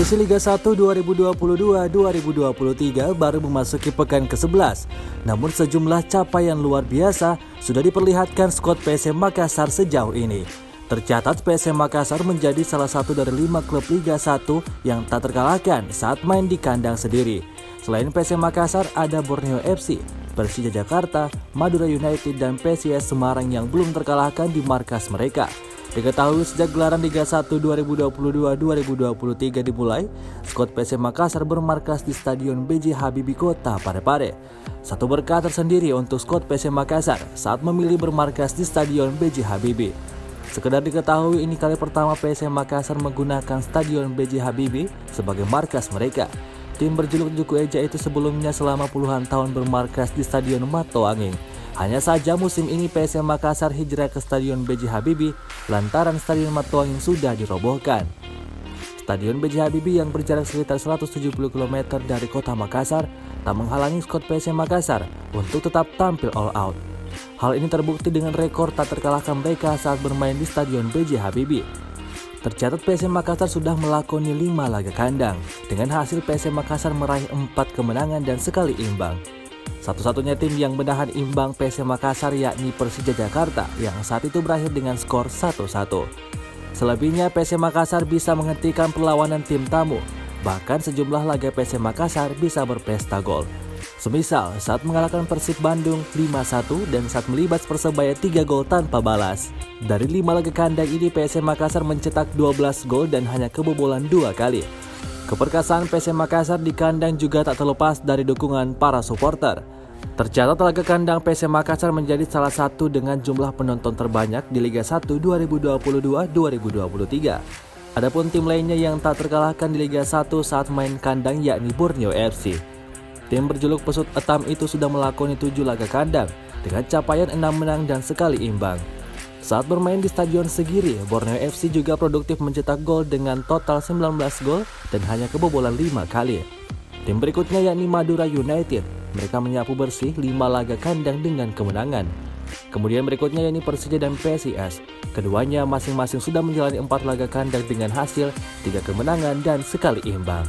Kompetisi Liga 1 2022-2023 baru memasuki pekan ke-11. Namun sejumlah capaian luar biasa sudah diperlihatkan skuad PSM Makassar sejauh ini. Tercatat PSM Makassar menjadi salah satu dari 5 klub Liga 1 yang tak terkalahkan saat main di kandang sendiri. Selain PSM Makassar ada Borneo FC, Persija Jakarta, Madura United dan PSIS Semarang yang belum terkalahkan di markas mereka. Diketahui sejak gelaran Liga 1 2022-2023 dimulai, skuad PSM Makassar bermarkas di Stadion B.J. Habibie Kota Parepare. Satu berkah tersendiri untuk skuad PSM Makassar saat memilih bermarkas di Stadion B.J. Habibie. Sekedar diketahui ini kali pertama PSM Makassar menggunakan Stadion B.J. Habibie sebagai markas mereka. Tim berjuluk Juku Eja itu sebelumnya selama puluhan tahun bermarkas di Stadion Mato Anging. Hanya saja musim ini PSM Makassar hijrah ke Stadion B.J. Habibie lantaran Stadion Mato Anging sudah dirobohkan. Stadion B.J. Habibie yang berjarak sekitar 170 km dari kota Makassar tak menghalangi skuad PSM Makassar untuk tetap tampil all out. Hal ini terbukti dengan rekor tak terkalahkan mereka saat bermain di Stadion B.J. Habibie. Tercatat PSM Makassar sudah melakoni 5 laga kandang, dengan hasil PSM Makassar meraih 4 kemenangan dan sekali imbang. Satu-satunya tim yang menahan imbang PSM Makassar yakni Persija Jakarta yang saat itu berakhir dengan skor 1-1. Selebihnya PSM Makassar bisa menghentikan perlawanan tim tamu, bahkan sejumlah laga PSM Makassar bisa berpesta gol. Semisal saat mengalahkan Persib Bandung 5-1 dan saat melibas Persebaya 3 gol tanpa balas. Dari 5 laga kandang ini PSM Makassar mencetak 12 gol dan hanya kebobolan 2 kali. Keperkasaan PSM Makassar di kandang juga tak terlepas dari dukungan para supporter. Tercatat laga kandang PSM Makassar menjadi salah satu dengan jumlah penonton terbanyak di Liga 1 2022-2023. Adapun tim lainnya yang tak terkalahkan di Liga 1 saat main kandang yakni Borneo FC. Tim berjuluk Pesut Etam itu sudah melakoni 7 laga kandang dengan capaian 6 menang dan sekali imbang. Saat bermain di Stadion Segiri, Borneo FC juga produktif mencetak gol dengan total 19 gol dan hanya kebobolan 5 kali. Tim berikutnya yakni Madura United. Mereka menyapu bersih 5 laga kandang dengan kemenangan. Kemudian berikutnya yakni Persija dan PSIS. Keduanya masing-masing sudah menjalani 4 laga kandang dengan hasil 3 kemenangan dan sekali imbang.